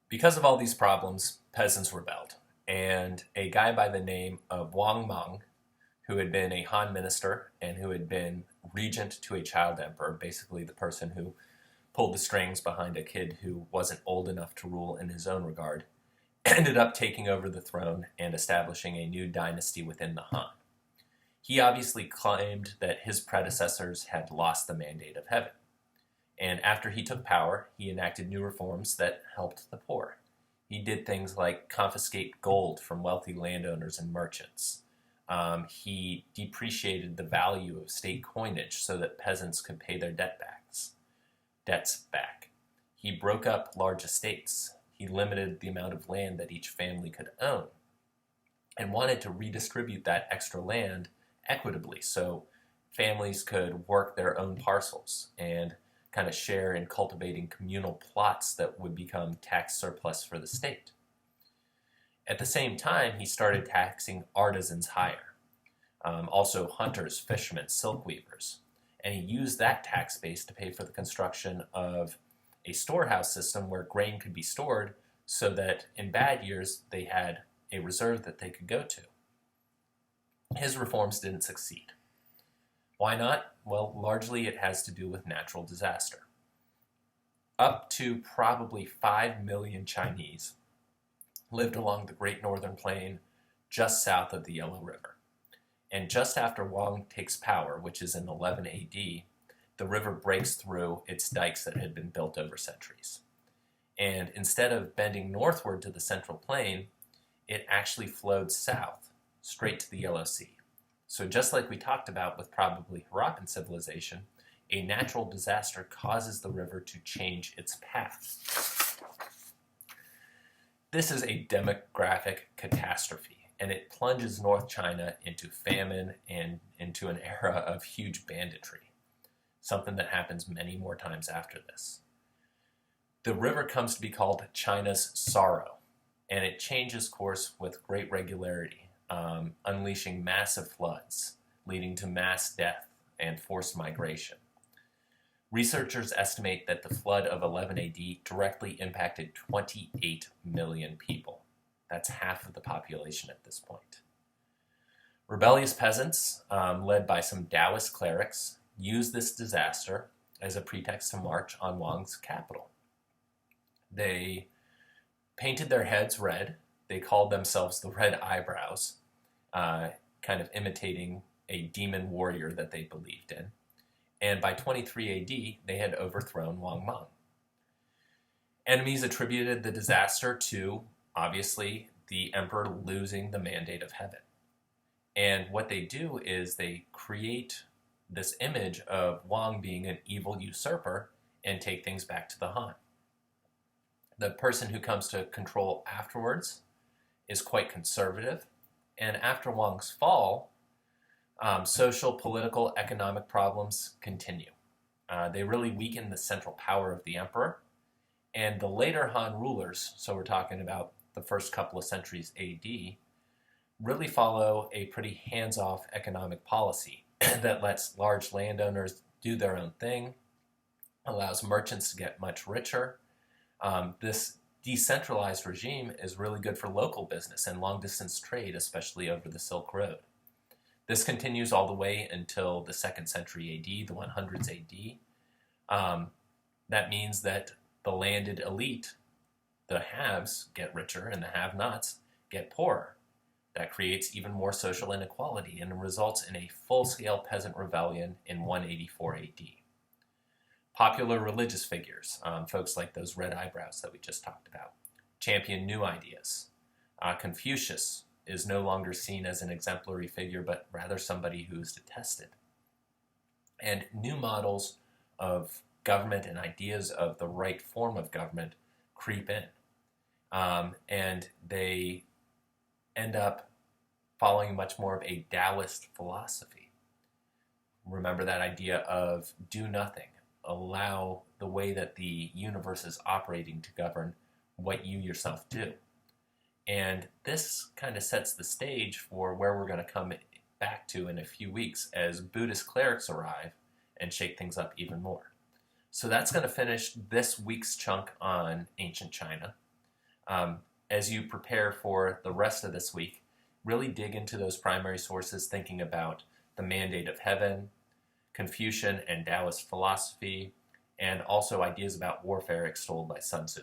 Because of all these problems, peasants rebelled, and a guy by the name of Wang Mang, who had been a Han minister and who had been regent to a child emperor, basically the person who pulled the strings behind a kid who wasn't old enough to rule in his own regard, ended up taking over the throne and establishing a new dynasty within the Han. He obviously claimed that his predecessors had lost the mandate of heaven. And after he took power, he enacted new reforms that helped the poor. He did things like confiscate gold from wealthy landowners and merchants. He depreciated the value of state coinage so that peasants could pay their debts back. He broke up large estates. He limited the amount of land that each family could own and wanted to redistribute that extra land equitably so families could work their own parcels and kind of share in cultivating communal plots that would become tax surplus for the state. At the same time, he started taxing artisans higher, also hunters, fishermen, silk weavers, and he used that tax base to pay for the construction of a storehouse system where grain could be stored so that in bad years they had a reserve that they could go to. His reforms didn't succeed. Why not? Well, largely it has to do with natural disaster. Up to probably 5 million Chinese lived along the Great Northern Plain just south of the Yellow River. And just after Wang takes power, which is in 11 AD, the river breaks through its dikes that had been built over centuries. And instead of bending northward to the Central Plain, it actually flowed south, straight to the Yellow Sea. So just like we talked about with probably Harappan civilization, a natural disaster causes the river to change its path. This is a demographic catastrophe, and it plunges North China into famine and into an era of huge banditry, something that happens many more times after this. The river comes to be called China's Sorrow, and it changes course with great regularity, unleashing massive floods, leading to mass death and forced migration. Researchers estimate that the flood of 11 AD directly impacted 28 million people. That's half of the population at this point. Rebellious peasants, led by some Taoist clerics, used this disaster as a pretext to march on Wang's capital. They painted their heads red. They called themselves the Red Eyebrows, kind of imitating a demon warrior that they believed in. And by 23 AD, they had overthrown Wang Mang. Enemies attributed the disaster to, obviously, the emperor losing the mandate of heaven. And what they do is they create this image of Wang being an evil usurper and take things back to the Han. The person who comes to control afterwards is quite conservative, and after Wang's fall, social, political, economic problems continue. They really weaken the central power of the emperor, and the later Han rulers, so we're talking about the first couple of centuries AD, really follow a pretty hands-off economic policy that lets large landowners do their own thing, allows merchants to get much richer. This decentralized regime is really good for local business and long-distance trade, especially over the Silk Road. This continues all the way until the 2nd century AD, the 100s AD. That means that the landed elite, the haves, get richer and the have-nots get poorer. That creates even more social inequality and results in a full-scale peasant rebellion in 184 AD. Popular religious figures, folks like those Red Eyebrows that we just talked about, champion new ideas. Confucius is no longer seen as an exemplary figure, but rather somebody who is detested. And new models of government and ideas of the right form of government creep in. And they end up following much more of a Taoist philosophy. Remember that idea of do nothing. Allow the way that the universe is operating to govern what you yourself do. And this kind of sets the stage for where we're going to come back to in a few weeks as Buddhist clerics arrive and shake things up even more. So that's going to finish this week's chunk on ancient China. As you prepare for the rest of this week, really dig into those primary sources, thinking about the mandate of heaven, Confucian and Taoist philosophy, and also ideas about warfare extolled by Sun Tzu.